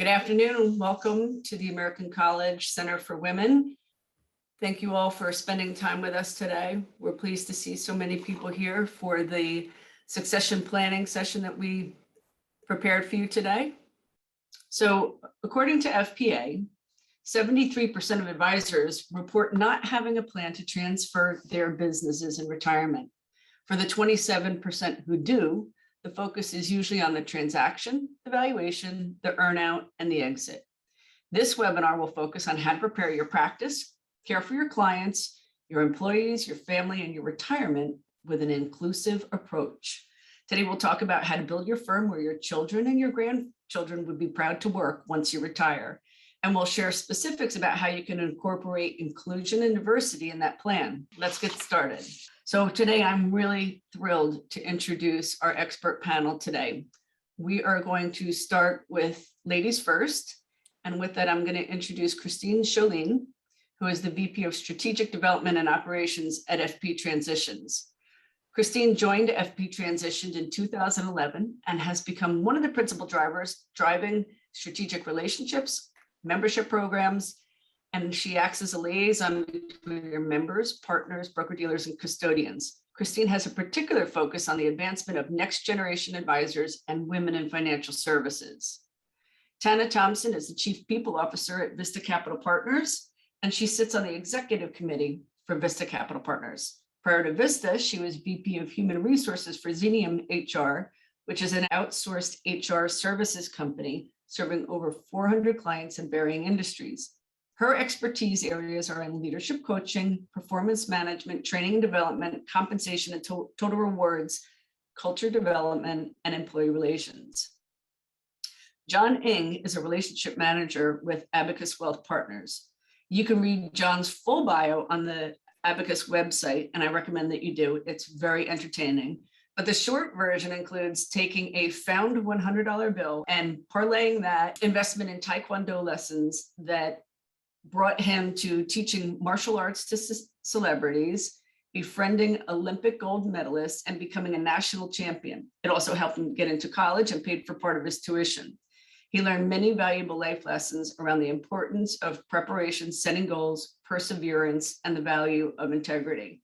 Good afternoon and welcome to the American College Center for Women. Thank you all for spending time with us today. We're pleased to see so many people here for the succession planning session that we prepared for you today. So according to FPA, 73% of advisors report not having a plan to transfer their businesses in retirement. For the 27% who do, the focus is usually on the transaction, the valuation, the earnout, and the exit. This webinar will focus on how to prepare your practice, care for your clients, your employees, your family, and your retirement with an inclusive approach. Today, we'll talk about how to build your firm where your children and your grandchildren would be proud to work once you retire. And we'll share specifics about how you can incorporate inclusion and diversity in that plan. Let's get started. So today, I'm really thrilled to introduce our expert panel today. We are going to start with ladies first. And with that, I'm going to introduce Christine Sjolin, who is the VP of Strategic Development and Operations at FP Transitions. Christine joined FP Transitions in 2011 and has become one of the principal drivers driving strategic relationships, membership programs, and she acts as a liaison between your members, partners, broker-dealers, and custodians. Christine has a particular focus on the advancement of next-generation advisors and women in financial services. Tana Thompson is the Chief People Officer at Vista Capital Partners, and she sits on the executive committee for Vista Capital Partners. Prior to Vista, she was VP of Human Resources for Xenium HR, which is an outsourced HR services company serving over 400 clients in varying industries. Her expertise areas are in leadership coaching, performance management, training and development, compensation and total rewards, culture development, and employee relations. John Ng is a relationship manager with Abacus Wealth Partners. You can read John's full bio on the Abacus website, and I recommend that you do. It's very entertaining. But the short version includes taking a found $100 bill and parlaying that investment in Taekwondo lessons that brought him to teaching martial arts to celebrities, befriending Olympic gold medalists, and becoming a national champion. It also helped him get into college and paid for part of his tuition. He learned many valuable life lessons around the importance of preparation, setting goals, perseverance, and the value of integrity.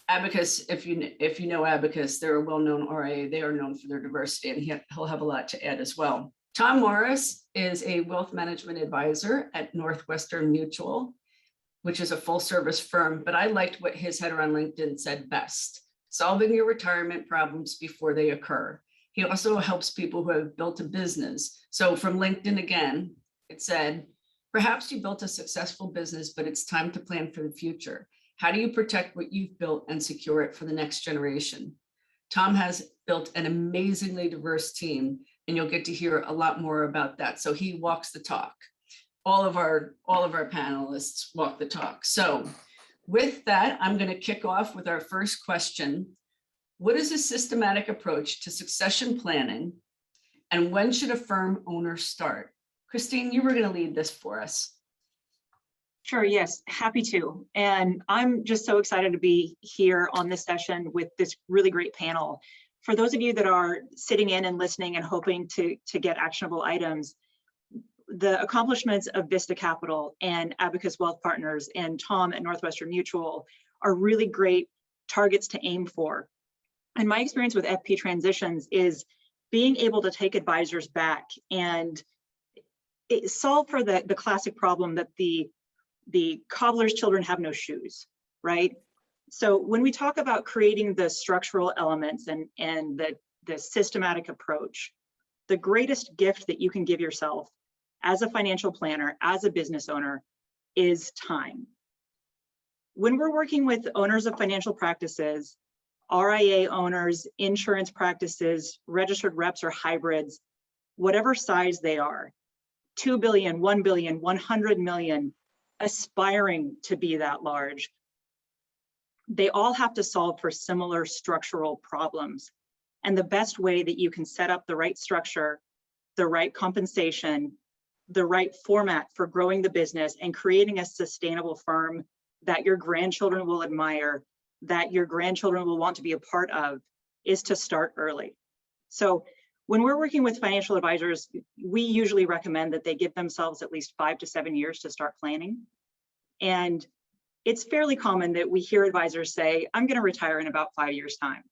Abacus, if you know Abacus, they're a well-known RIA. They are known for their diversity, and he'll have a lot to add as well. Tom Morris is a wealth management advisor at Northwestern Mutual, which is a full-service firm, but I liked what his header on LinkedIn said best: solving your retirement problems before they occur. He also helps people who have built a business. So from LinkedIn again, it said, perhaps you built a successful business, but it's time to plan for the future. How do you protect what you've built and secure it for the next generation? Tom has built an amazingly diverse team, and you'll get to hear a lot more about that. So he walks the talk. All of our panelists walk the talk. So with that, I'm going to kick off with our first question. What is a systematic approach to succession planning, and when should a firm owner start? Christine, you were going to lead this for us. Sure, yes, happy to. And I'm just so excited to be here on this session with this really great panel. For those of you that are sitting in and listening and hoping to get actionable items, the accomplishments of Vista Capital and Abacus Wealth Partners and Tom at Northwestern Mutual are really great targets to aim for. And my experience with FP Transitions is being able to take advisors back and solve for the classic problem that the cobbler's children have no shoes, right? So when we talk about creating the structural elements and the systematic approach, the greatest gift that you can give yourself as a financial planner, as a business owner, is time. When we're working with owners of financial practices, RIA owners, insurance practices, registered reps or hybrids, whatever size they are, 2 billion, 1 billion, 100 million, aspiring to be that large, they all have to solve for similar structural problems. And the best way that you can set up the right structure, the right compensation, the right format for growing the business and creating a sustainable firm that your grandchildren will admire, that your grandchildren will want to be a part of, is to start early. So When we're working with financial advisors, we usually recommend that they give themselves at least 5 to 7 years to start planning. And it's fairly common that we hear advisors say, I'm going to retire in about 5 years' time.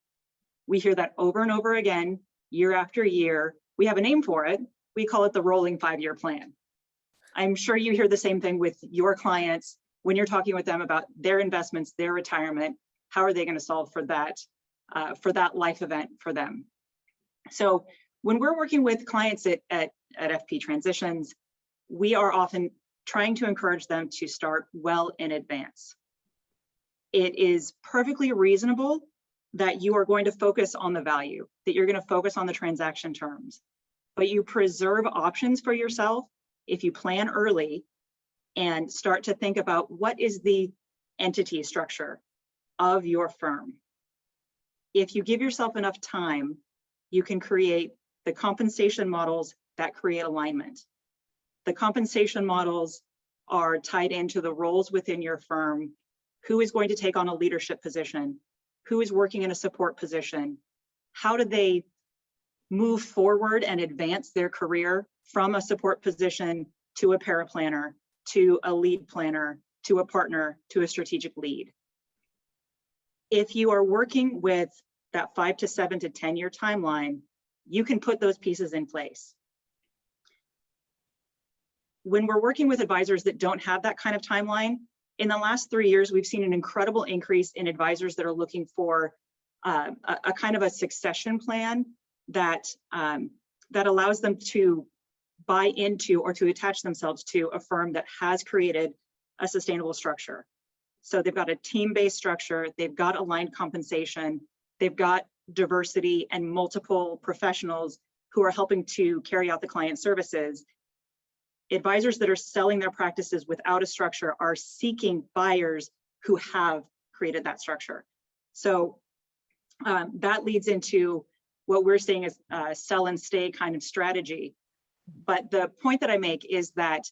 We hear that over and over again, year after year. We have a name for it. We call it the rolling 5-year plan. I'm sure you hear the same thing with your clients when you're talking with them about their investments, their retirement. How are they going to solve for that life event for them? So when we're working with clients at FP Transitions, we are often trying to encourage them to start well in advance. It is perfectly reasonable that you are going to focus on the value, that you're going to focus on the transaction terms, but you preserve options for yourself if you plan early and start to think about what is the entity structure of your firm. If you give yourself enough time, you can create the compensation models that create alignment. The compensation models are tied into the roles within your firm, who is going to take on a leadership position, who is working in a support position, how do they move forward and advance their career from a support position to a paraplanner, to a lead planner, to a partner, to a strategic lead. If you are working with that 5 to 7 to 10 year timeline, you can put those pieces in place. When we're working with advisors that don't have that kind of timeline, in the last 3 years, we've seen an incredible increase in advisors that are looking for a kind of a succession plan that allows them to buy into or to attach themselves to a firm that has created a sustainable structure. So they've got a team-based structure, they've got aligned compensation, they've got diversity and multiple professionals who are helping to carry out the client services. Advisors that are selling their practices without a structure are seeking buyers who have created that structure. So that leads into what we're seeing as a sell and stay kind of strategy. But the point that I make is that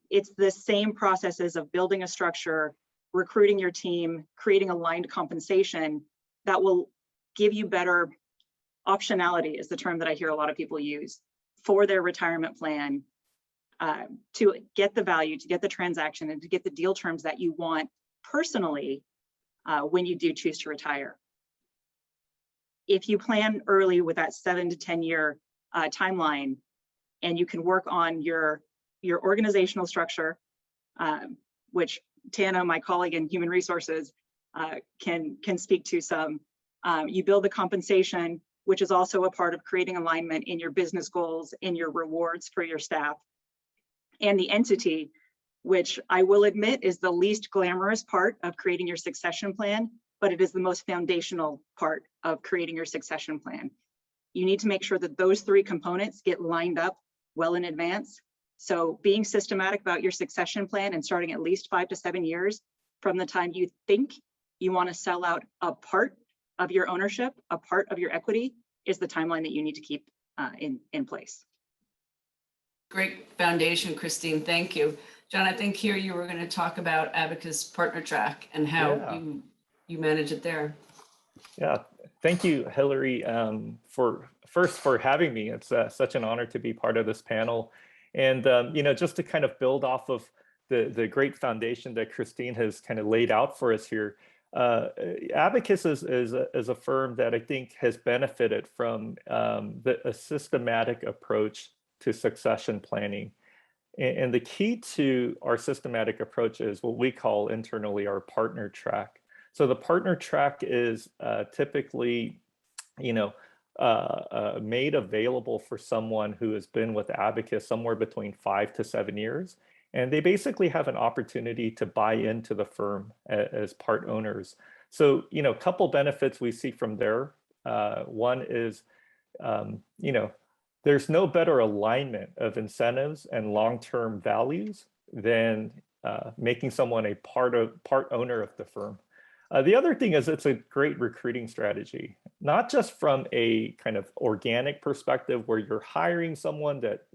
it's the same processes of building a structure, recruiting your team, creating aligned compensation that will give you better optionality, is the term that I hear a lot of people use, for their retirement plan, to get the value, to get the transaction, and to get the deal terms that you want personally when you do choose to retire. If you plan early with that 7 to 10 year timeline, and you can work on your organizational structure, which Tana, my colleague in human resources, can speak to some. You build the compensation, which is also a part of creating alignment in your business goals, in your rewards for your staff, and the entity, which I will admit is the least glamorous part of creating your succession plan, but it is the most foundational part of creating your succession plan. You need to make sure that those 3 components get lined up well in advance. So being systematic about your succession plan and starting at least 5 to 7 years from the time you think you want to sell out a part of your ownership, a part of your equity, is the timeline that you need to keep in place. Great foundation, Christine. Thank you. John, I think here you were going to talk about Abacus Partner Track and how you manage it there. Yeah, thank you, Hilary, for having me. It's such an honor to be part of this panel. And, just to kind of build off of the great foundation that Christine has kind of laid out for us here, Abacus is a firm that I think has benefited from a systematic approach to succession planning. And the key to our systematic approach is what we call internally our partner track. So the partner track is typically, made available for someone who has been with Abacus somewhere between 5 to 7 years. And they basically have an opportunity to buy into the firm as part owners. So, a couple benefits we see from there. One is, there's no better alignment of incentives and long-term values than making someone a part owner of the firm. The other thing is it's a great recruiting strategy, not just from a kind of organic perspective where you're hiring someone that,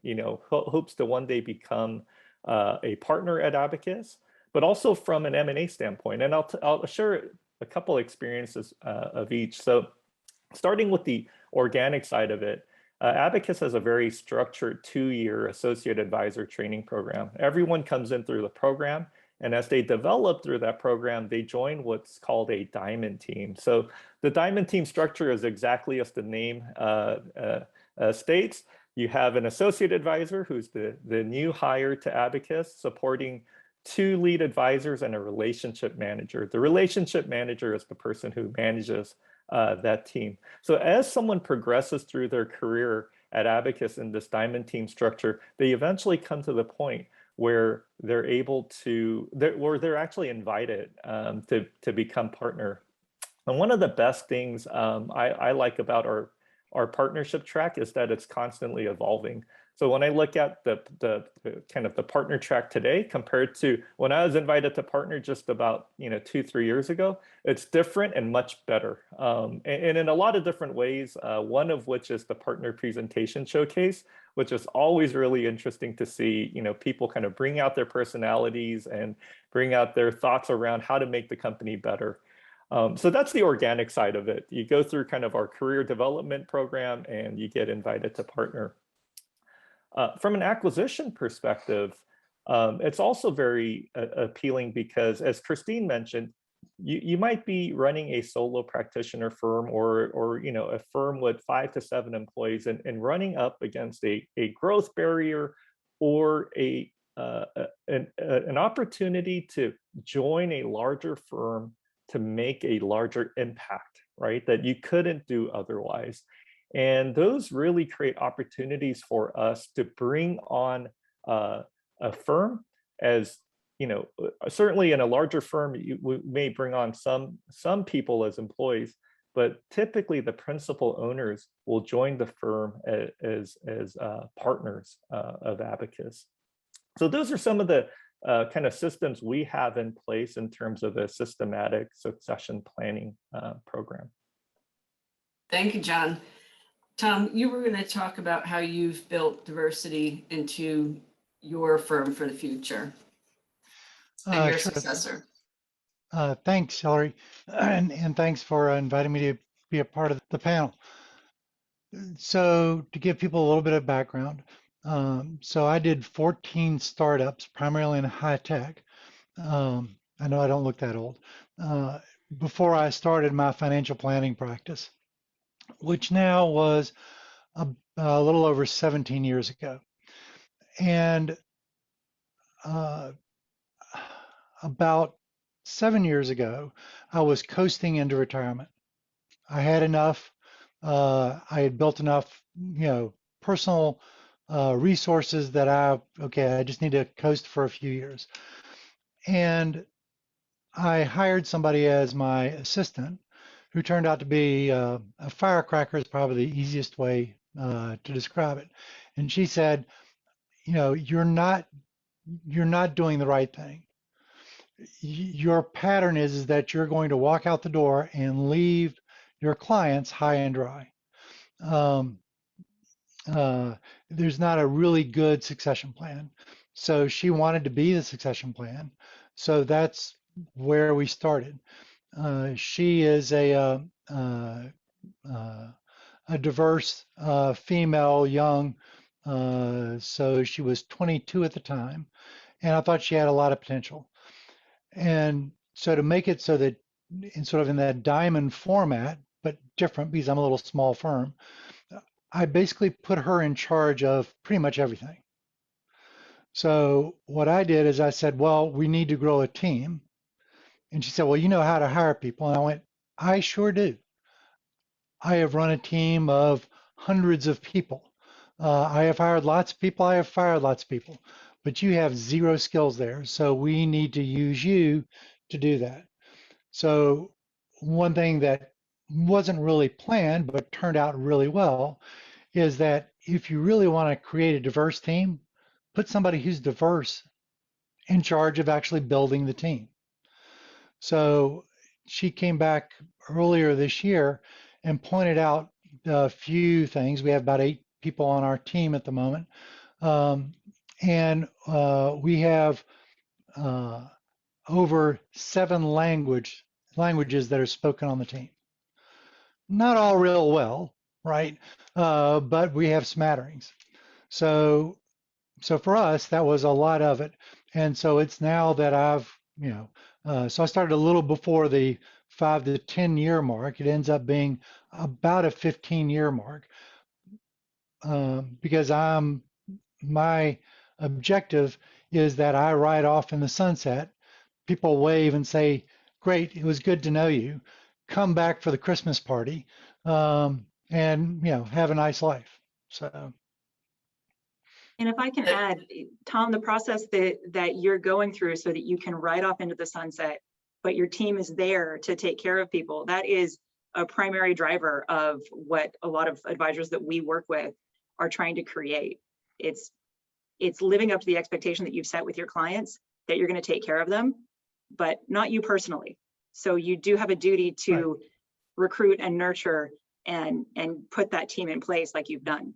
hopes to one day become a partner at Abacus, but also from an M&A standpoint. And I'll share a couple experiences of each. So starting with the organic side of it, Abacus has a very structured 2-year associate advisor training program. Everyone comes in through the program, and as they develop through that program, they join what's called a diamond team. So the diamond team structure is exactly as the name states. You have an associate advisor who's the new hire to Abacus, supporting 2 lead advisors and a relationship manager. The relationship manager is the person who manages that team. So as someone progresses through their career at Abacus in this diamond team structure, they eventually come to the point where they're able to, where they're actually invited to become partner. And one of the best things I like about our partnership track is that it's constantly evolving. So when I look at the kind of the partner track today compared to when I was invited to partner just about 2-3 years ago, it's different and much better. And in a lot of different ways, one of which is the partner presentation showcase, which is always really interesting to see, people kind of bring out their personalities and bring out their thoughts around how to make the company better. So that's the organic side of it. You go through kind of our career development program and you get invited to partner. From an acquisition perspective, it's also very appealing because, as Christine mentioned, you might be running a solo practitioner firm or a firm with 5 to 7 employees and running up against a growth barrier or an opportunity to join a larger firm to make a larger impact, right? That you couldn't do otherwise. And those really create opportunities for us to bring on a firm. As certainly in a larger firm, we may bring on some people as employees, but typically the principal owners will join the firm as partners of Abacus. So those are some of the kind of systems we have in place in terms of a systematic succession planning program. Thank you, John. Tom, you were going to talk about how you've built diversity into your firm for the future and your Sure. successor. Thanks, Hilary, and thanks for inviting me to be a part of the panel. So to give people a little bit of background, so I did 14 startups, primarily in high tech. I know I don't look that old. Before I started my financial planning practice, which now was a little over 17 years ago. And about 7 years ago, I was coasting into retirement. I had enough. I had built enough, personal resources that I just need to coast for a few years. And I hired somebody as my assistant, who turned out to be a firecracker, is probably the easiest way to describe it. And she said, you're not doing the right thing. Your pattern is that you're going to walk out the door and leave your clients high and dry. There's not a really good succession plan. So she wanted to be the succession plan. So that's where we started. She is a diverse female, young. So she was 22 at the time, and I thought she had a lot of potential. And so to make it so that in that diamond format, but different because I'm a little small firm, I basically put her in charge of pretty much everything. So what I did is I said, well, we need to grow a team. And she said, well, you know how to hire people. And I went, I sure do. I have run a team of hundreds of people. I have hired lots of people. I have fired lots of people. But you have zero skills there. So we need to use you to do that. So one thing that wasn't really planned, but turned out really well, is that if you really want to create a diverse team, put somebody who's diverse in charge of actually building the team. So she came back earlier this year and pointed out a few things. We have about 8 people on our team at the moment. And we have over 7 languages that are spoken on the team. Not all real well, right? But we have smatterings. So for us, that was a lot of it. And so it's now that I've, so I started a little before the 5 to 10 year mark. It ends up being about a 15-year mark, because my objective is that I ride off in the sunset. People wave and say, "Great, it was good to know you. Come back for the Christmas party, and have a nice life." So. And if I can add, Tom, the process that you're going through so that you can ride off into the sunset, but your team is there to take care of people, that is a primary driver of what a lot of advisors that we work with are trying to create. It's living up to the expectation that you've set with your clients that you're going to take care of them, but not you personally. So you do have a duty to recruit and nurture and put that team in place like you've done.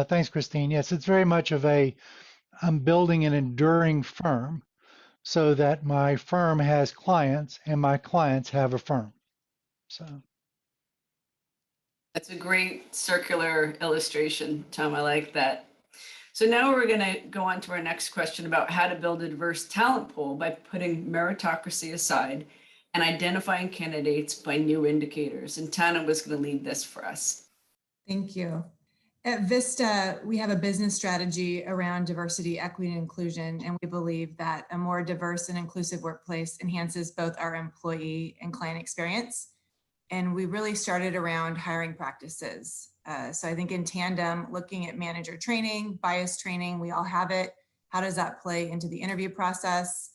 Thanks, Christine. Yes, it's very much of I'm building an enduring firm so that my firm has clients and my clients have a firm. So. That's a great circular illustration, Tom. I like that. So now we're going to go on to our next question about how to build a diverse talent pool by putting meritocracy aside and identifying candidates by new indicators. And Tana was going to lead this for us. Thank you. At Vista, we have a business strategy around diversity, equity, and inclusion, and we believe that a more diverse and inclusive workplace enhances both our employee and client experience. And we really started around hiring practices. So I think in tandem, looking at manager training, bias training, we all have it. How does that play into the interview process?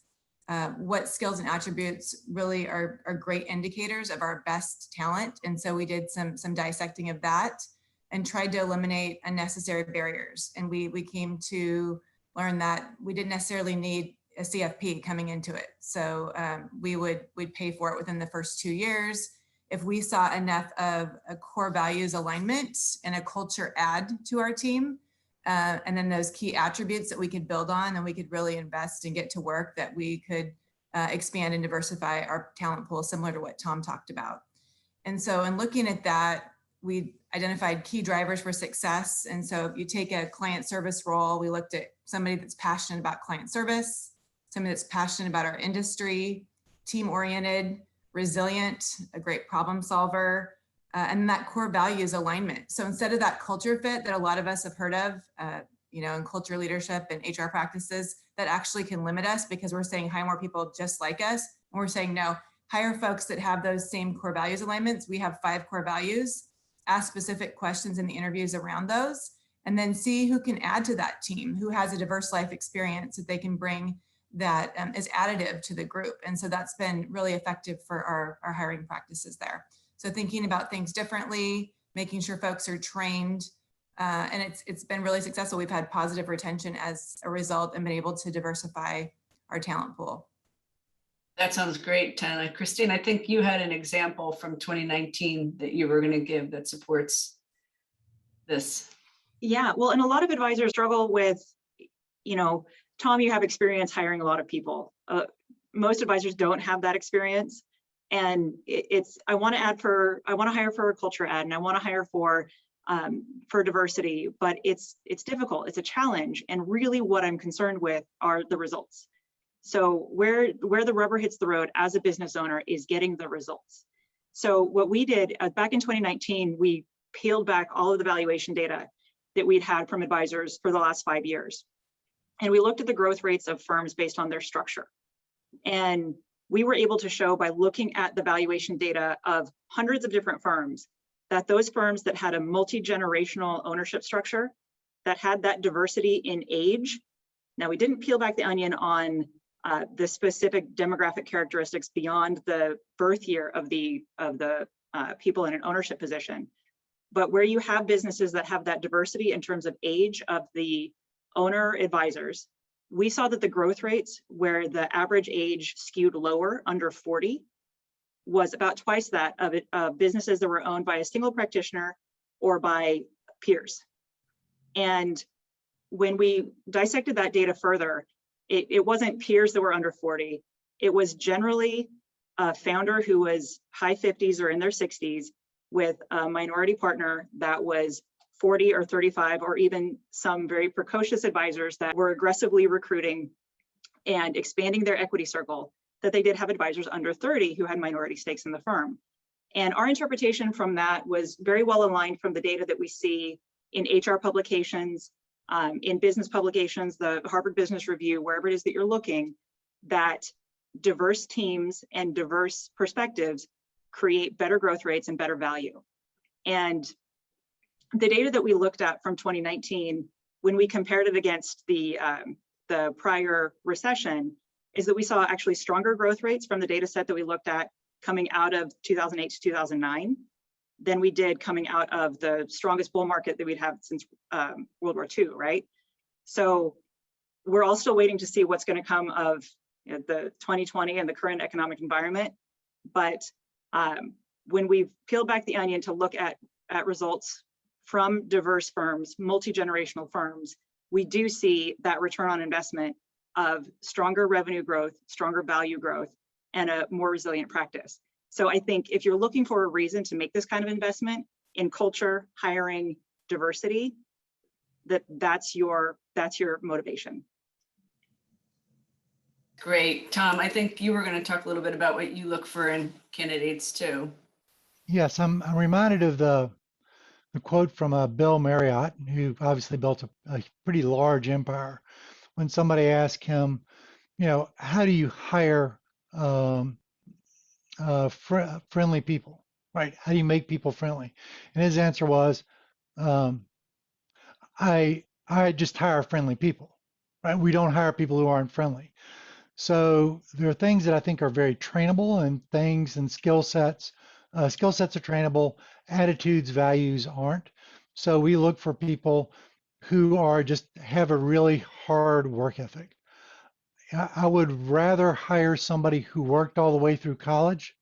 What skills and attributes really are great indicators of our best talent? And so we did some dissecting of that and tried to eliminate unnecessary barriers. And we came to learn that we didn't necessarily need a CFP coming into it. So we'd pay for it within the first 2 years. If we saw enough of a core values alignment and a culture add to our team, and then those key attributes that we could build on, and we could really invest and get to work, that we could expand and diversify our talent pool, similar to what Tom talked about. And so in looking at that, we identified key drivers for success. And so if you take a client service role, we looked at somebody that's passionate about client service, somebody that's passionate about our industry, team-oriented, resilient, a great problem solver, and that core values alignment. So instead of that culture fit that a lot of us have heard of, in culture leadership and HR practices, that actually can limit us because we're saying hire more people just like us. And we're saying, no, hire folks that have those same core values alignments. We have 5 core values. Ask specific questions in the interviews around those, and then see who can add to that team, who has a diverse life experience that they can bring that is additive to the group. And so that's been really effective for our hiring practices there. So thinking about things differently, making sure folks are trained, and it's been really successful. We've had positive retention as a result and been able to diversify our talent pool. That sounds great, Tana. Christine, I think you had an example from 2019 that you were going to give that supports this. Yeah, well, and a lot of advisors struggle with, Tom, you have experience hiring a lot of people. Most advisors don't have that experience. And I want to hire for a culture ad, and I want to hire for diversity, but it's difficult. It's a challenge. And really what I'm concerned with are the results. So where the rubber hits the road as a business owner is getting the results. So what we did back in 2019, we peeled back all of the valuation data that we'd had from advisors for the last 5 years. And we looked at the growth rates of firms based on their structure. And we were able to show by looking at the valuation data of hundreds of different firms, that those firms that had a multi-generational ownership structure, that had that diversity in age. Now, we didn't peel back the onion on the specific demographic characteristics beyond the birth year of the people in an ownership position. But where you have businesses that have that diversity in terms of age of the owner advisors, we saw that the growth rates where the average age skewed lower, under 40, was about twice that of businesses that were owned by a single practitioner or by peers. And when we dissected that data further, it wasn't peers that were under 40. It was generally a founder who was high 50s or in their 60s with a minority partner that was 40 or 35, or even some very precocious advisors that were aggressively recruiting and expanding their equity circle, that they did have advisors under 30 who had minority stakes in the firm. And our interpretation from that was very well aligned from the data that we see in HR publications, in business publications, the Harvard Business Review, wherever it is that you're looking, that diverse teams and diverse perspectives create better growth rates and better value. And the data that we looked at from 2019, when we compared it against the prior recession, is that we saw actually stronger growth rates from the data set that we looked at coming out of 2008 to 2009 than we did coming out of the strongest bull market that we'd had since World War II, right? So we're all still waiting to see what's going to come of the 2020 and the current economic environment. But when we've peeled back the onion to look at results from diverse firms, multi-generational firms, we do see that return on investment of stronger revenue growth, stronger value growth, and a more resilient practice. So I think if you're looking for a reason to make this kind of investment in culture, hiring, diversity, that's your motivation. Great. Tom, I think you were going to talk a little bit about what you look for in candidates too. Yes, I'm reminded of the quote from Bill Marriott, who obviously built a pretty large empire, when somebody asked him, how do you hire friendly people, right? How do you make people friendly? And his answer was, I just hire friendly people, right? We don't hire people who aren't friendly. So there are things that I think are very trainable, and things and skill sets. Skill sets are trainable, attitudes, values aren't. So we look for people who are just have a really hard work ethic. I would rather hire somebody who worked all the way through college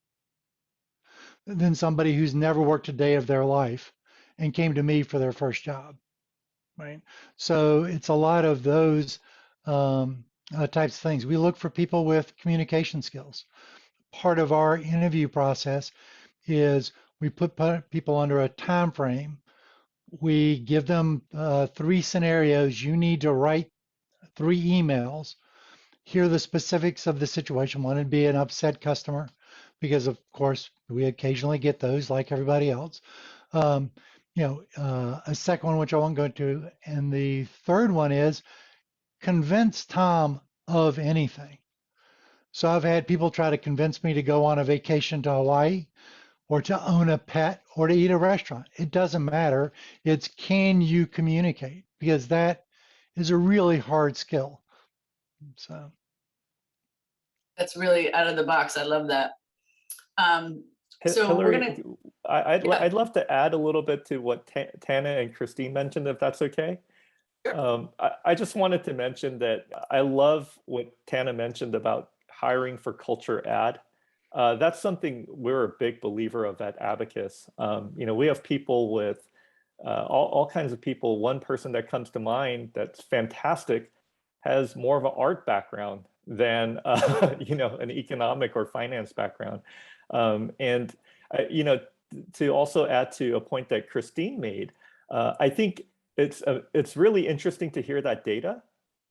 than somebody who's never worked a day of their life and came to me for their first job, right? So it's a lot of those types of things. We look for people with communication skills. Part of our interview process is we put people under a time frame. We give them 3 scenarios. You need to write 3 emails. Here are the specifics of the situation. One would be an upset customer, because of course we occasionally get those like everybody else. A second one, which I won't go into, and the third one is convince Tom of anything. So I've had people try to convince me to go on a vacation to Hawaii, or to own a pet, or to eat a restaurant. It doesn't matter. It's, can you communicate? Because that is a really hard skill. So That's really out of the box. I love that. So Hilary, we're gonna. I'd love to add a little bit to what Tana and Christine mentioned, if that's okay. Sure. I just wanted to mention that I love what Tana mentioned about hiring for culture add. That's something we're a big believer of at Abacus. We have people with all kinds of people. One person that comes to mind that's fantastic has more of an art background than an economic or finance background. To also add to a point that Christine made, I think it's really interesting to hear that data,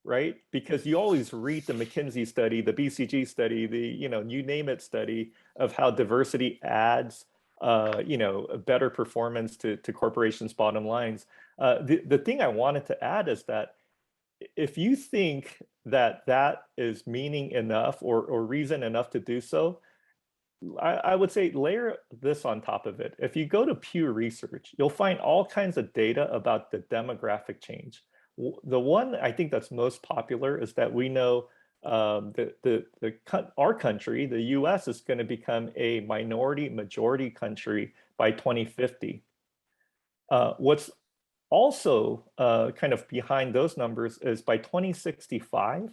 right? Because you always read the McKinsey study, the BCG study, the you name it study of how diversity adds a better performance to corporations' bottom lines. The thing I wanted to add is that if you think that is meaning enough or reason enough to do so, I would say layer this on top of it. If you go to Pew Research, you'll find all kinds of data about the demographic change. The one I think that's most popular is that we know our country, the US, is going to become a majority country by 2050. What's also kind of behind those numbers is by 2065,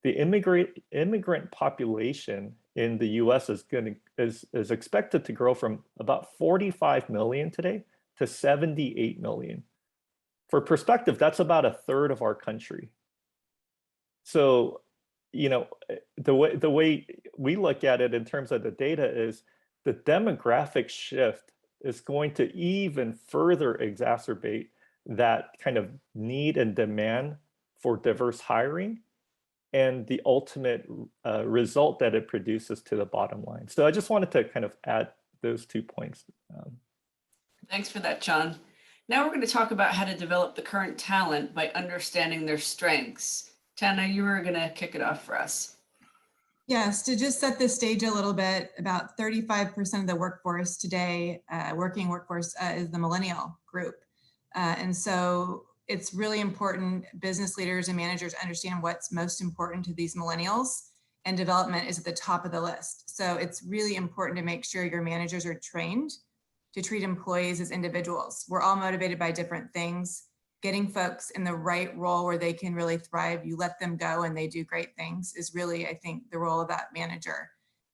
the immigrant population in the US is expected to grow from about 45 million today to 78 million. For perspective, that's about a third of our country. So, the way we look at it in terms of the data is the demographic shift is going to even further exacerbate that kind of need and demand for diverse hiring and the ultimate result that it produces to the bottom line. So I just wanted to kind of add those 2 points. Thanks for that, John. Now we're going to talk about how to develop the current talent by understanding their strengths. Tana, you were going to kick it off for us. Yes, to just set the stage a little bit, about 35% of the workforce today, working workforce, is the millennial group. And so it's really important business leaders and managers understand what's most important to these millennials, and development is at the top of the list. So it's really important to make sure your managers are trained to treat employees as individuals. We're all motivated by different things. Getting folks in the right role where they can really thrive, you let them go and they do great things, is really, I think, the role of that manager.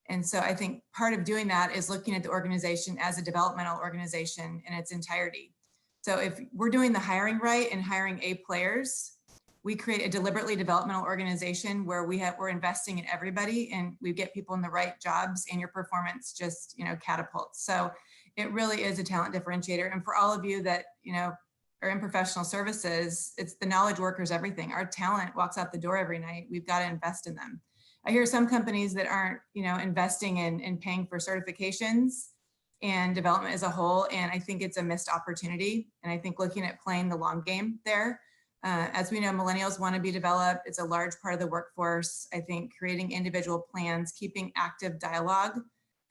And so I think part of doing that is looking at the organization as a developmental organization in its entirety. So if we're doing the hiring right and hiring A players, we create a deliberately developmental organization where we're investing in everybody and we get people in the right jobs, and your performance just, catapults. So it really is a talent differentiator. And for all of you that, are in professional services, it's the knowledge workers, everything. Our talent walks out the door every night. We've got to invest in them. I hear some companies that aren't, investing in paying for certifications and development as a whole. And I think it's a missed opportunity. And I think looking at playing the long game there, as we know, millennials want to be developed. It's a large part of the workforce. I think creating individual plans, keeping active dialogue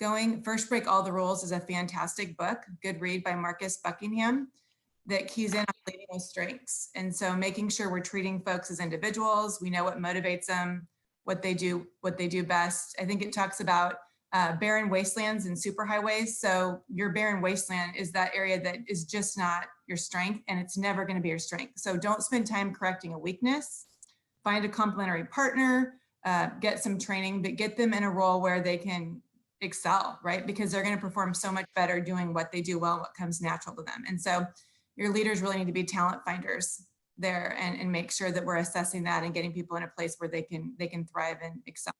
going. First Break All the Rules is a fantastic book, good read by Marcus Buckingham, that keys in on leading with strengths. And so making sure we're treating folks as individuals, we know what motivates them, what they do best. I think it talks about barren wastelands and superhighways. So your barren wasteland is that area that is just not your strength, and it's never going to be your strength. So don't spend time correcting a weakness. Find a complementary partner, get some training, but get them in a role where they can excel, right? Because they're going to perform so much better doing what they do well, what comes natural to them. And so your leaders really need to be talent finders there and make sure that we're assessing that and getting people in a place where they can thrive and excel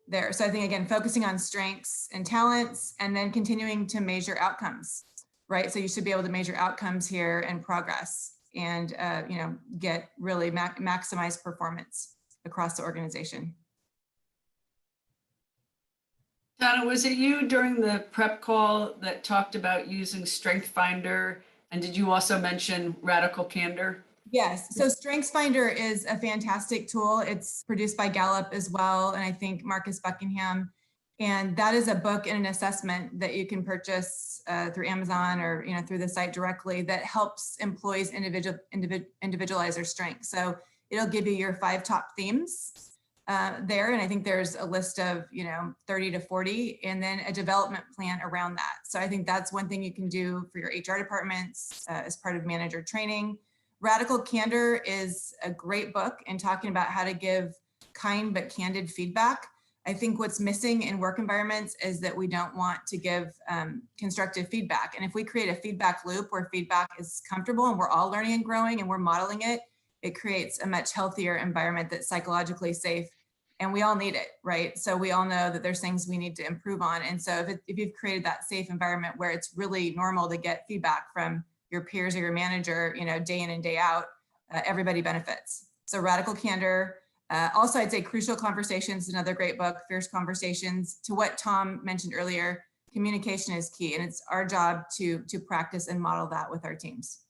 there. So I think, again, focusing on strengths and talents, and then continuing to measure outcomes, right? So you should be able to measure outcomes here and progress, and get really maximize performance across the organization. Donna, was it you during the prep call that talked about using Strength Finder? And did you also mention Radical Candor? Yes, so StrengthsFinder is a fantastic tool. It's produced by Gallup as well, and I think Marcus Buckingham. And that is a book and an assessment that you can purchase through Amazon or through the site directly, that helps employees individualize their strengths. So it'll give you your 5 top themes there, and I think there's a list of 30 to 40, and then a development plan around that. So I think that's one thing you can do for your HR departments as part of manager training. Radical Candor is a great book in talking about how to give kind but candid feedback. I think what's missing in work environments is that we don't want to give constructive feedback. And if we create a feedback loop where feedback is comfortable and we're all learning and growing and we're modeling it, it creates a much healthier environment that's psychologically safe. And we all need it, right? So we all know that there's things we need to improve on. And so if you've created that safe environment where it's really normal to get feedback from your peers or your manager, day in and day out, everybody benefits. So Radical Candor. Also, I'd say Crucial Conversations is another great book, Fierce Conversations. To what Tom mentioned earlier, communication is key, and it's our job to practice and model that with our teams.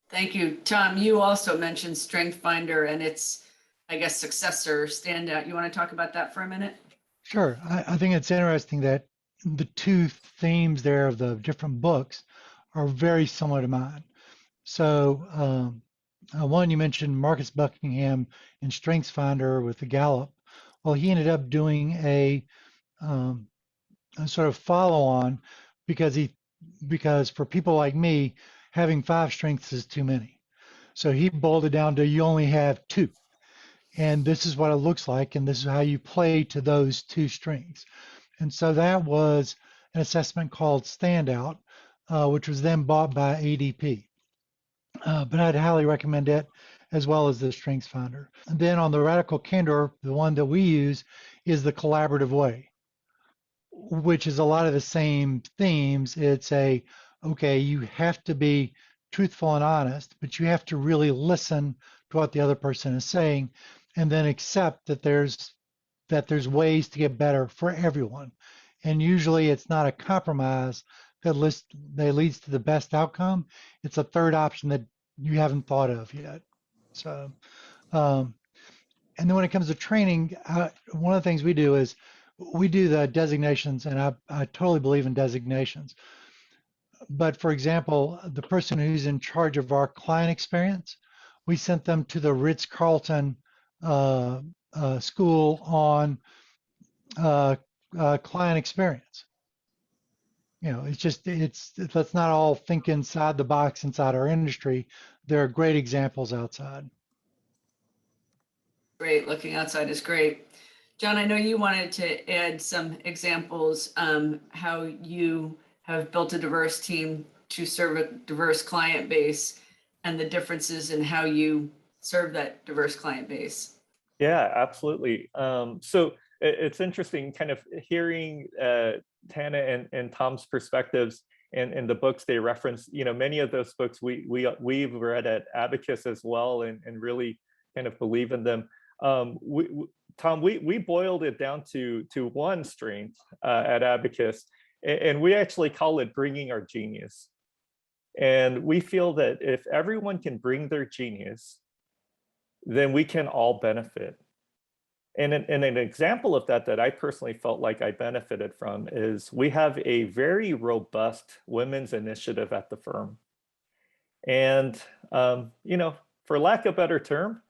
Thank you. Tom, you also mentioned Strength Finder and its, I guess, successor, Standout. You want to talk about that for a minute? Sure. I think it's interesting that the 2 themes there of the different books are very similar to mine. So one, you mentioned Marcus Buckingham and StrengthsFinder with the Gallup. Well, he ended up doing a sort of follow-on because for people like me, having 5 strengths is too many. So he boiled it down to you only have 2. And this is what it looks like, and this is how you play to those 2 strengths. And so that was an assessment called Standout, which was then bought by ADP. But I'd highly recommend it, as well as the StrengthsFinder. And then on the Radical Candor, the one that we use is the collaborative way. which is a lot of the same themes. It's okay, you have to be truthful and honest, but you have to really listen to what the other person is saying, and then accept that there's ways to get better for everyone. And usually it's not a compromise that leads to the best outcome. It's a third option that you haven't thought of yet. So, and then when it comes to training, one of the things we do is we do the designations, and I totally believe in designations. But for example, the person who's in charge of our client experience, we sent them to the Ritz-Carlton school on client experience. Let's not all think inside the box inside our industry. There are great examples outside. Great, looking outside is great. John, I know you wanted to add some examples how you have built a diverse team to serve a diverse client base and the differences in how you serve that diverse client base. Yeah, absolutely. So it's interesting kind of hearing Tana and Tom's perspectives and the books they reference. Many of those books we've read at Abacus as well, and really kind of believe in them. Tom, we boiled it down to one strength at Abacus, and we actually call it bringing our genius. And we feel that if everyone can bring their genius, then we can all benefit. And an example of that I personally felt like I benefited from is we have a very robust women's initiative at the firm. And, for lack of a better term,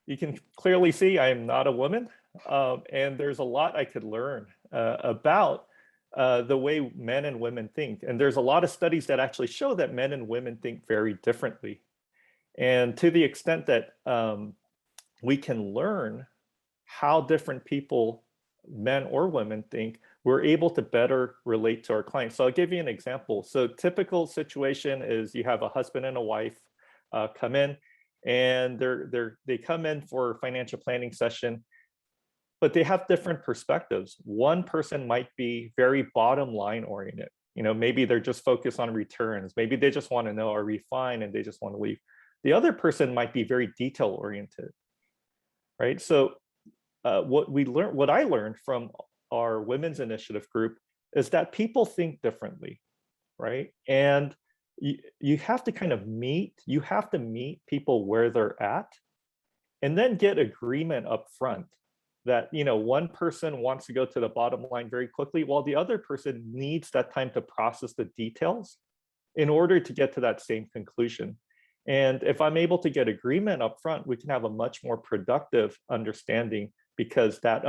you can clearly see I am not a woman, and there's a lot I could learn about the way men and women think. And there's a lot of studies that actually show that men and women think very differently. And to the extent that we can learn how different people, men or women, think, we're able to better relate to our clients. So I'll give you an example. So typical situation is you have a husband and a wife come in, and they come in for a financial planning session, but they have different perspectives. One person might be very bottom line oriented. Maybe they're just focused on returns. Maybe they just want to know, are we fine? And they just want to leave. The other person might be very detail oriented, right? So what I learned from our women's initiative group is that people think differently, right? And you have to kind of meet people where they're at, and then get agreement up front that one person wants to go to the bottom line very quickly, while the other person needs that time to process the details in order to get to that same conclusion. And if I'm able to get agreement up front, we can have a much more productive understanding, because that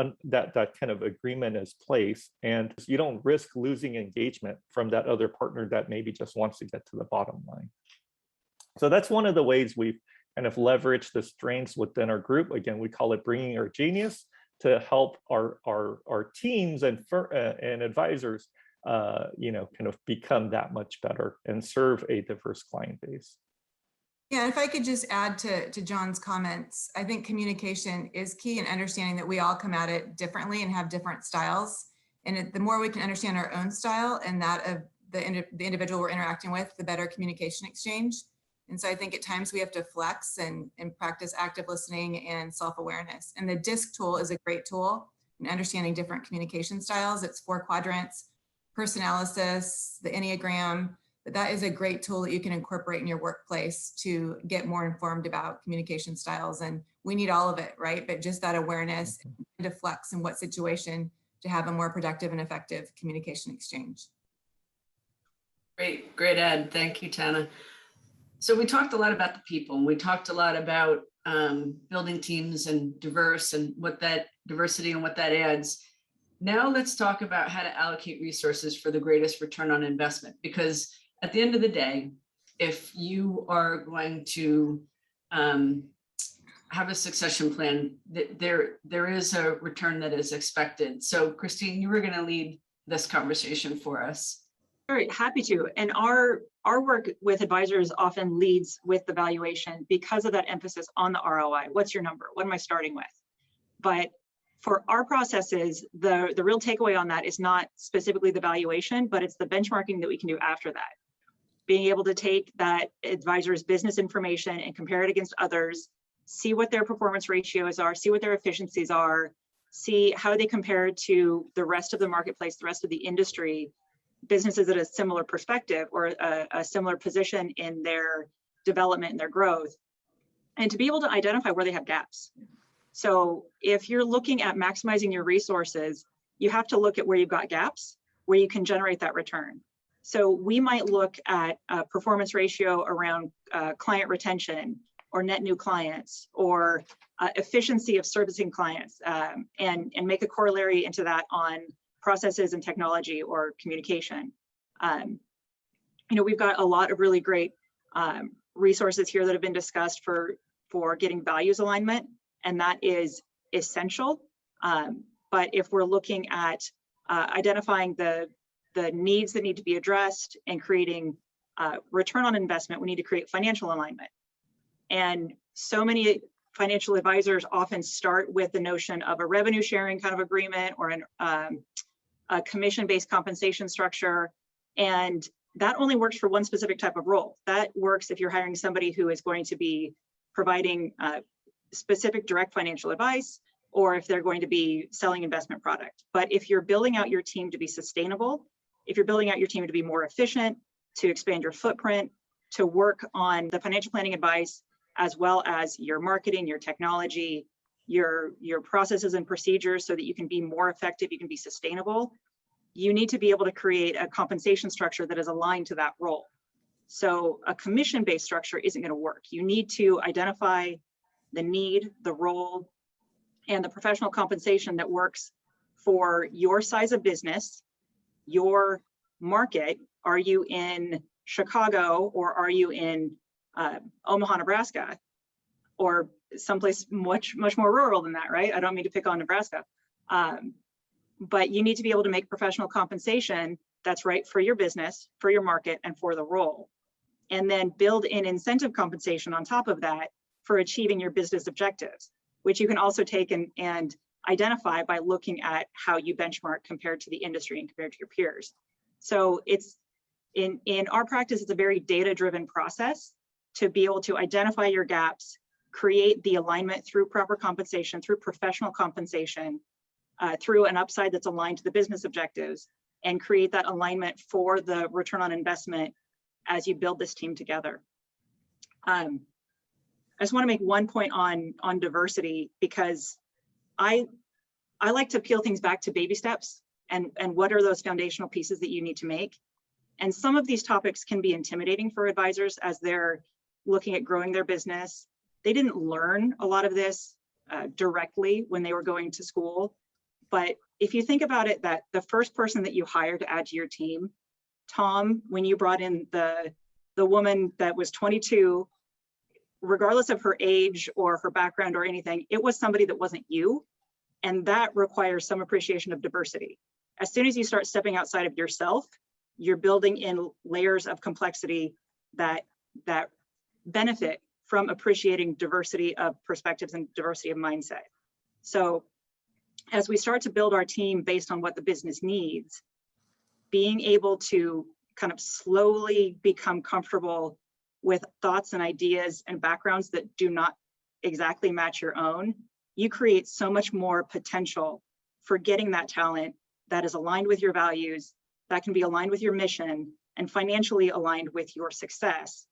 kind of agreement is placed, and you don't risk losing engagement from that other partner that maybe just wants to get to the bottom line. So that's one of the ways we've kind of leveraged the strengths within our group. Again, we call it bringing our genius, to help our teams and advisors, kind of become that much better and serve a diverse client base. Yeah, if I could just add to John's comments, I think communication is key in understanding that we all come at it differently and have different styles. And the more we can understand our own style and that of the individual we're interacting with, the better communication exchange. And so I think at times we have to flex and practice active listening and self-awareness. And the DISC tool is a great tool in understanding different communication styles. It's 4 quadrants, personalysis, the Enneagram. But that is a great tool that you can incorporate in your workplace to get more informed about communication styles. And we need all of it, right? But just that awareness to flex in what situation to have a more productive and effective communication exchange. Great Ed. Thank you, Tana. So we talked a lot about the people, and we talked a lot about building teams and diverse and what that diversity and what that adds. Now let's talk about how to allocate resources for the greatest return on investment, because at the end of the day, if you are going to have a succession plan, there is a return that is expected. So Christine, you were going to lead this conversation for us. All right, happy to. And our work with advisors often leads with the valuation because of that emphasis on the ROI. What's your number? What am I starting with? But For our processes, the real takeaway on that is not specifically the valuation, but it's the benchmarking that we can do after that. Being able to take that advisor's business information and compare it against others, see what their performance ratios are, see what their efficiencies are, see how they compare to the rest of the marketplace, the rest of the industry, businesses at a similar perspective or a similar position in their development and their growth, and to be able to identify where they have gaps. So if you're looking at maximizing your resources, you have to look at where you've got gaps, where you can generate that return. So we might look at a performance ratio around client retention or net new clients or efficiency of servicing clients and make a corollary into that on processes and technology or communication. We've got a lot of really great resources here that have been discussed for getting values alignment, and that is essential. But if we're looking at identifying the needs that need to be addressed and creating return on investment, we need to create financial alignment. And so many financial advisors often start with the notion of a revenue sharing kind of agreement or a commission-based compensation structure. And that only works for one specific type of role. That works if you're hiring somebody who is going to be providing specific direct financial advice, or if they're going to be selling investment product. But if you're building out your team to be sustainable, if you're building out your team to be more efficient, to expand your footprint, to work on the financial planning advice, as well as your marketing, your technology, your processes and procedures so that you can be more effective, you can be sustainable, you need to be able to create a compensation structure that is aligned to that role. So a commission-based structure isn't going to work. You need to identify the need, the role, and the professional compensation that works for your size of business, your market. Are you in Chicago or are you in Omaha, Nebraska, or someplace much more rural than that, right? I don't mean to pick on Nebraska, but you need to be able to make professional compensation that's right for your business, for your market, and for the role. And then build in incentive compensation on top of that for achieving your business objectives, which you can also take and identify by looking at how you benchmark compared to the industry and compared to your peers. So it's in our practice, it's a very data-driven process to be able to identify your gaps, create the alignment through proper compensation, through professional compensation, through an upside that's aligned to the business objectives, and create that alignment for the return on investment as you build this team together. I just want to make one point on diversity, because I like to peel things back to baby steps and what are those foundational pieces that you need to make. And some of these topics can be intimidating for advisors as they're looking at growing their business. They didn't learn a lot of this directly when they were going to school. But if you think about it, that the first person that you hire to add to your team, Tom, when you brought in the woman that was 22, regardless of her age or her background or anything, it was somebody that wasn't you. And that requires some appreciation of diversity. As soon as you start stepping outside of yourself, you're building in layers of complexity that benefit from appreciating diversity of perspectives and diversity of mindset. So as we start to build our team based on what the business needs, being able to kind of slowly become comfortable with thoughts and ideas and backgrounds that do not exactly match your own, you create so much more potential for getting that talent that is aligned with your values, that can be aligned with your mission, and financially aligned with your success,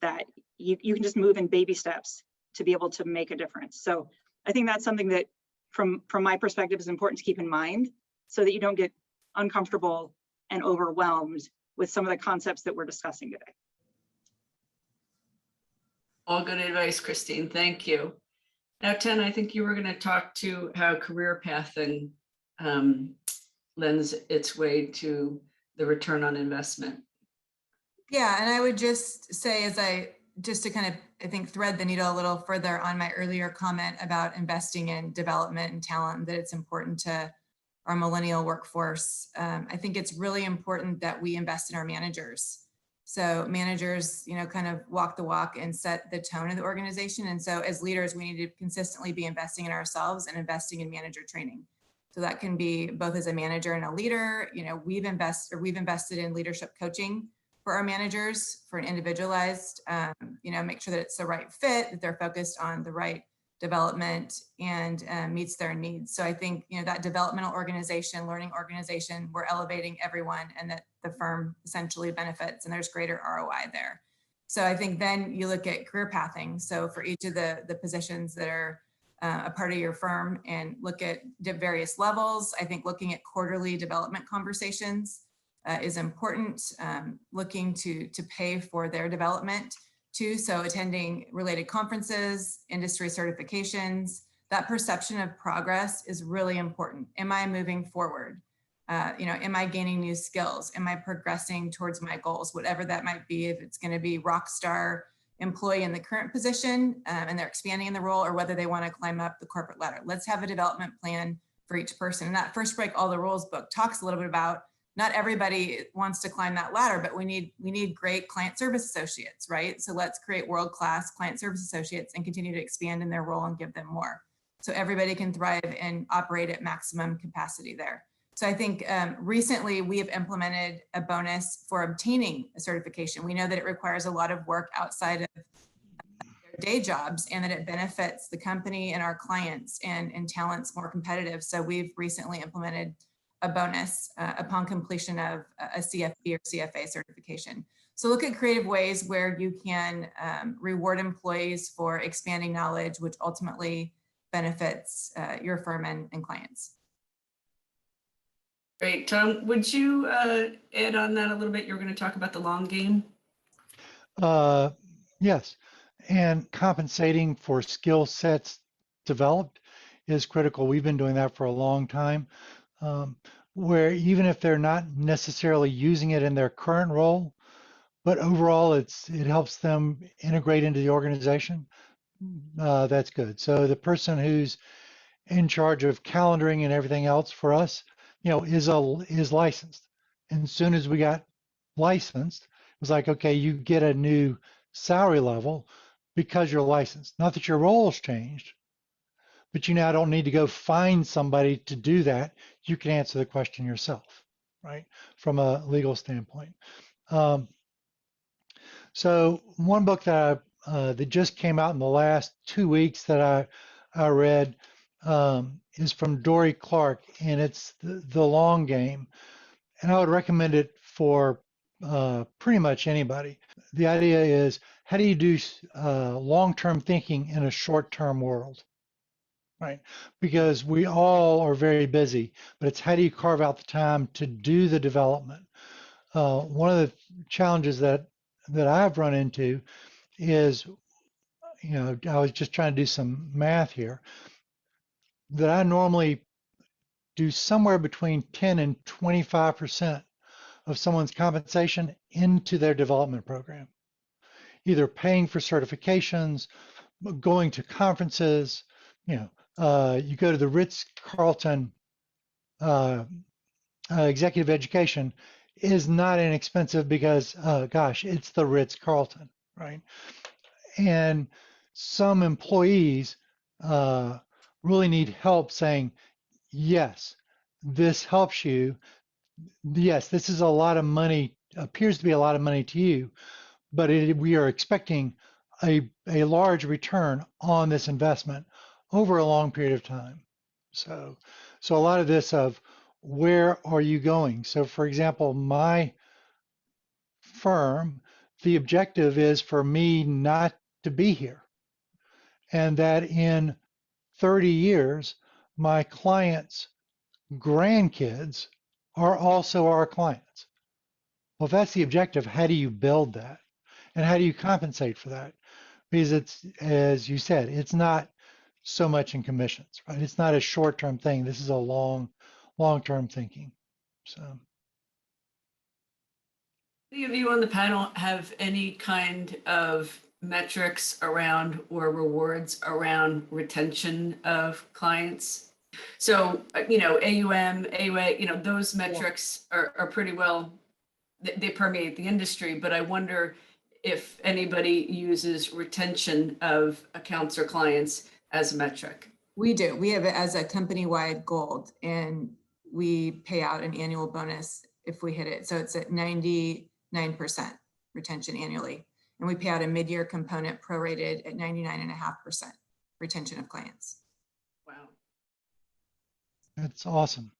that you can just move in baby steps to be able to make a difference. So I think that's something that from my perspective is important to keep in mind so that you don't get uncomfortable and overwhelmed with some of the concepts that we're discussing today. All good advice, Christine. Thank you. Now, Ten, I think you were going to talk to how career pathing lends its way to the return on investment. Yeah, and I would just say, just to kind of, I think, thread the needle a little further on my earlier comment about investing in development and talent, that it's important to our millennial workforce. I think it's really important that we invest in our managers. So managers, kind of walk the walk and set the tone of the organization. And so as leaders, we need to consistently be investing in ourselves and investing in manager training. So that can be both as a manager and a leader. We've invested in leadership coaching for our managers for an individualized, make sure that it's the right fit, that they're focused on the right development and meets their needs. So I think, that developmental organization, learning organization, we're elevating everyone and that the firm essentially benefits and there's greater ROI there. So I think then you look at career pathing. So for each of the positions that are a part of your firm and look at various levels, I think looking at quarterly development conversations is important, looking to pay for their development too. So attending related conferences, industry certifications, that perception of progress is really important. Am I moving forward? Am I gaining new skills? Am I progressing towards my goals? Whatever that might be, if it's going to be rock star employee in the current position and they're expanding in the role, or whether they want to climb up the corporate ladder. Let's have a development plan for each person. And that First Break All the Rules book talks a little bit about not everybody wants to climb that ladder, but we need great client service associates, right? So let's create world-class client service associates and continue to expand in their role and give them more. So everybody can thrive and operate at maximum capacity there. So I think recently we have implemented a bonus for obtaining a certification. We know that it requires a lot of work outside of their day jobs and that it benefits the company and our clients and talents more competitive. So we've recently implemented a bonus upon completion of a CFP or CFA certification. So look at creative ways where you can reward employees for expanding knowledge, which ultimately benefits your firm and clients. Great. Tom, would you add on that a little bit? You're going to talk about the long game. Yes, and compensating for skill sets developed is critical. We've been doing that for a long time, where even if they're not necessarily using it in their current role, but overall it helps them integrate into the organization. That's good. So the person who's in charge of calendaring and everything else for us, is licensed. And as soon as we got licensed, it was like, okay, you get a new salary level because you're licensed. Not that your role's changed, but you now don't need to go find somebody to do that. You can answer the question yourself, right? From a legal standpoint. So one book that that just came out in the last 2 weeks that I read is from Dory Clark, and it's the Long Game, and I would recommend it for pretty much anybody. The idea is, how do you do long-term thinking in a short-term world, right? Because we all are very busy, but it's how do you carve out the time to do the development? One of the challenges that I've run into is, I was just trying to do some math here, that I normally do somewhere between 10 and 25% of someone's compensation into their development program, either paying for certifications, going to conferences. You go to the Ritz-Carlton executive education is not inexpensive because, gosh, it's the Ritz-Carlton, right? And some employees really need help saying, yes, this helps you. Yes, this is a lot of money, appears to be a lot of money to you, but we are expecting a large return on this investment over a long period of time. So a lot of this of where are you going? So for example, my firm, the objective is for me not to be here, and that in 30 years, my clients' grandkids are also our clients. Well, if that's the objective, how do you build that? And how do you compensate for that? Because it's, as you said, it's not so much in commissions, right? It's not a short-term thing. This is a long-term thinking. So. Any of you on the panel have any kind of metrics around or rewards around retention of clients? So, AUM, AUA, those metrics are pretty well they permeate the industry, but I wonder if anybody uses retention of accounts or clients as a metric. We do. We have it as a company-wide goal, and we pay out an annual bonus if we hit it. So it's at 99% retention annually. And we pay out a mid-year component prorated at 99.5% retention of clients. Wow. That's awesome.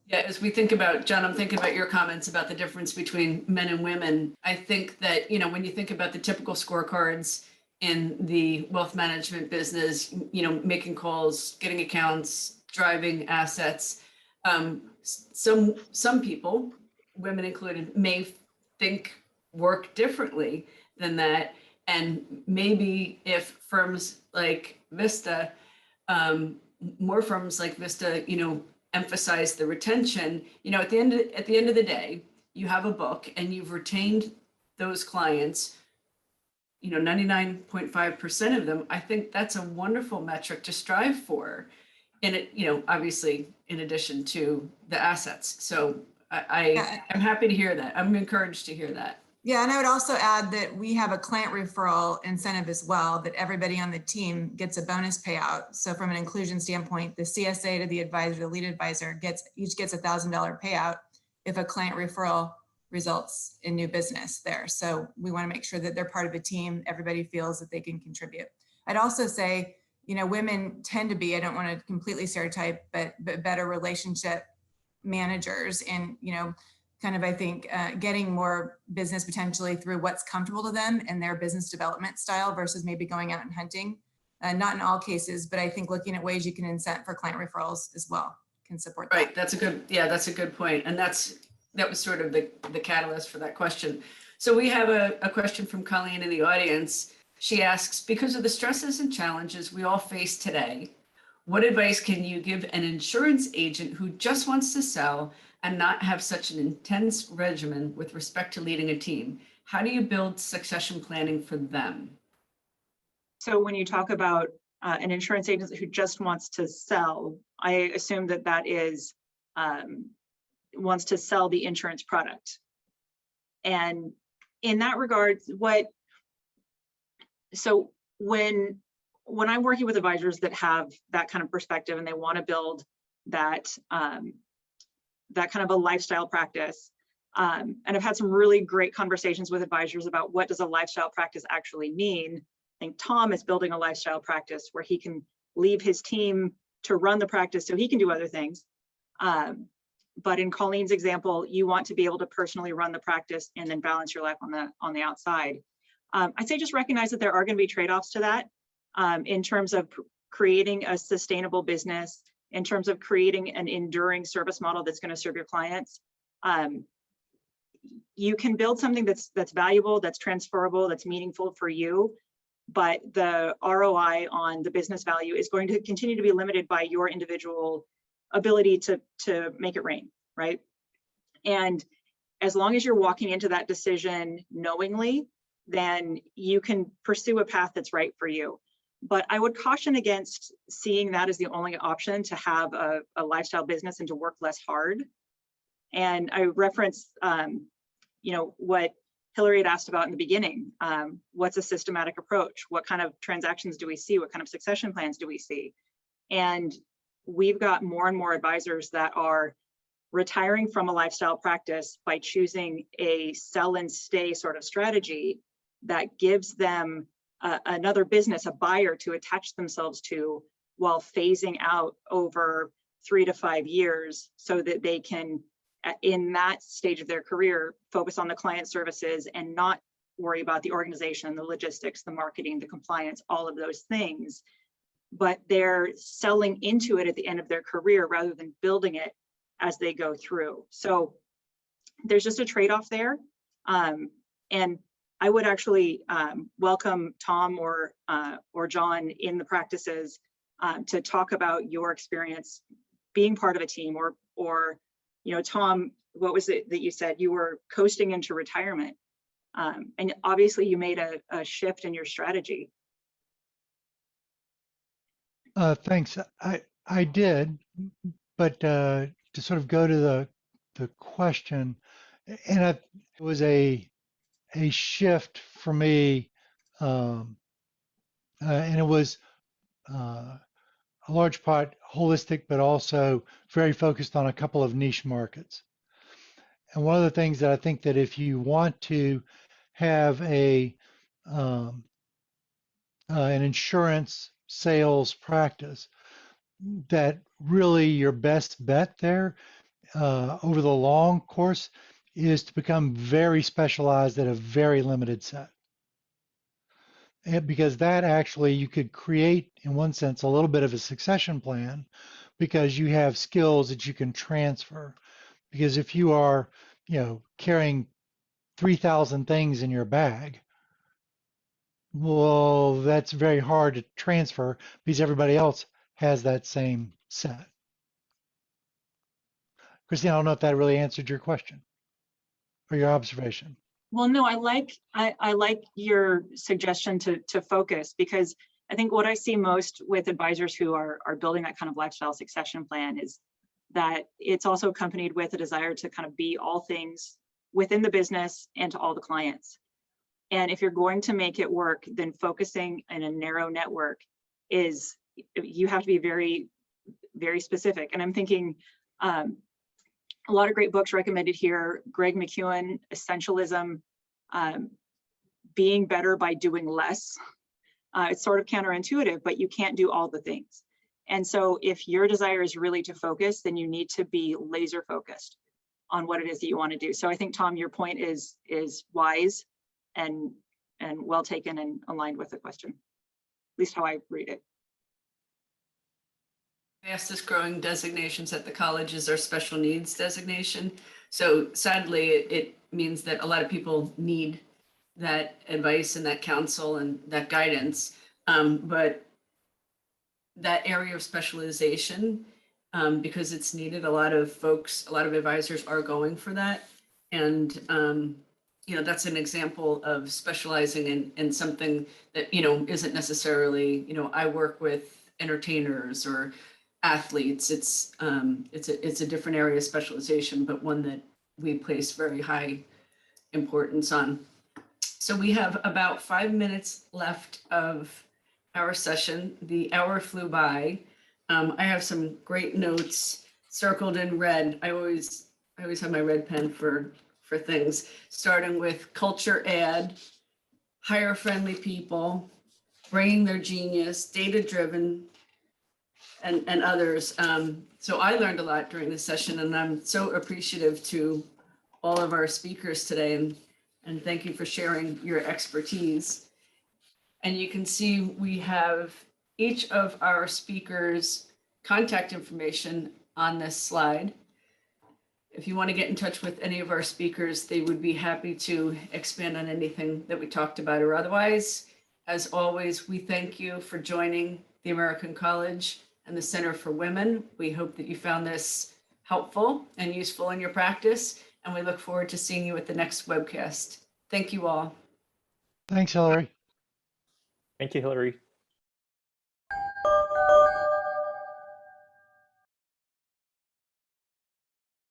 Yeah, as we think about, John, I'm thinking about your comments about the difference between men and women. I think that, when you think about the typical scorecards in the wealth management business, making calls, getting accounts, driving assets, some people, women included, may work differently than that. And maybe if firms like Vista, more firms like Vista, emphasize the retention, at the end of the day, you have a book and you've retained those clients, 99.5% of them. I think that's a wonderful metric to strive for. And it, obviously in addition to the assets. So I'm happy to hear that. I'm encouraged to hear that. Yeah, and I would also add that we have a client referral incentive as well, that everybody on the team gets a bonus payout. So from an inclusion standpoint, the CSA to the advisor, the lead advisor each gets $1,000 payout if a client referral results in new business there. So we want to make sure that they're part of a team. Everybody feels that they can contribute. I'd also say, women tend to be, I don't want to completely stereotype, but better relationship managers, and, kind of, I think, getting more business potentially through what's comfortable to them and their business development style versus maybe going out and hunting. Not in all cases, but I think looking at ways you can incent for client referrals as well can support that. Right, that's a good point. And that was sort of the catalyst for that question. So we have a question from Colleen in the audience. She asks, because of the stresses and challenges we all face today, what advice can you give an insurance agent who just wants to sell and not have such an intense regimen with respect to leading a team? How do you build succession planning for them? So when you talk about an insurance agent who just wants to sell, I assume that is wants to sell the insurance product. And in that regard, so when I'm working with advisors that have that kind of perspective and they want to build that that kind of a lifestyle practice, and I've had some really great conversations with advisors about what does a lifestyle practice actually mean. I think Tom is building a lifestyle practice where he can leave his team to run the practice so he can do other things. But in Colleen's example, you want to be able to personally run the practice and then balance your life on the outside. I'd say just recognize that there are going to be trade-offs to that in terms of creating a sustainable business, in terms of creating an enduring service model that's going to serve your clients. You can build something that's valuable, that's transferable, that's meaningful for you, but the ROI on the business value is going to continue to be limited by your individual ability to make it rain, right? And as long as you're walking into that decision knowingly, then you can pursue a path that's right for you. But I would caution against seeing that as the only option to have a lifestyle business and to work less hard. And I reference, what Hilary had asked about in the beginning. What's a systematic approach? What kind of transactions do we see? What kind of succession plans do we see? And we've got more and more advisors that are retiring from a lifestyle practice by choosing a sell and stay sort of strategy that gives them another business, a buyer to attach themselves to while phasing out over 3 to 5 years so that they can, in that stage of their career, focus on the client services and not worry about the organization, the logistics, the marketing, the compliance, all of those things. But they're selling into it at the end of their career rather than building it as they go through. So there's just a trade-off there. And I would actually welcome Tom or John in the practices to talk about your experience being part of a team, or Tom, what was it that you said? You were coasting into retirement, and obviously you made a shift in your strategy. Thanks. I did, but to sort of go to the question, and it was a shift for me, and it was a large part holistic, but also very focused on a couple of niche markets. And one of the things that I think that if you want to have an insurance sales practice, that really your best bet there over the long course is to become very specialized at a very limited set. And because that actually you could create, in one sense, a little bit of a succession plan because you have skills that you can transfer. Because if you are, carrying 3,000 things in your bag, well, that's very hard to transfer because everybody else has that same set. Christine, I don't know if that really answered your question or your observation. Well, no, I like your suggestion to focus, because I think what I see most with advisors who are building that kind of lifestyle succession plan is that it's also accompanied with a desire to kind of be all things within the business and to all the clients. And if you're going to make it work, then focusing in a narrow network is, you have to be very, very specific. And I'm thinking, a lot of great books recommended here. Greg McKeown, Essentialism, Being Better by Doing Less. It's sort of counterintuitive, but you can't do all the things. And so if your desire is really to focus, then you need to be laser focused on what it is that you want to do. So I think, Tom, your point is wise and well taken and aligned with the question, at least how I read it. Fastest growing designations at the college is our special needs designation. So sadly, it means that a lot of people need that advice and that counsel and that guidance. But that area of specialization, because it's needed, a lot of advisors are going for that. And, that's an example of specializing in something that, isn't necessarily, I work with entertainers or athletes. It's a different area of specialization, but one that we place very high importance on. So we have about 5 minutes left of our session. The hour flew by. I have some great notes circled in red. I always have my red pen for things, starting with culture add, hire friendly people, bringing their genius, data driven, and others. So I learned a lot during this session, and I'm so appreciative to all of our speakers today, and thank you for sharing your expertise. And you can see we have each of our speakers' contact information on this slide. If you want to get in touch with any of our speakers, they would be happy to expand on anything that we talked about or otherwise. As always, we thank you for joining the American College and the Center for Women. We hope that you found this helpful and useful in your practice, and we look forward to seeing you at the next webcast. Thank you all. Thanks, Hilary. Thank you, Hilary.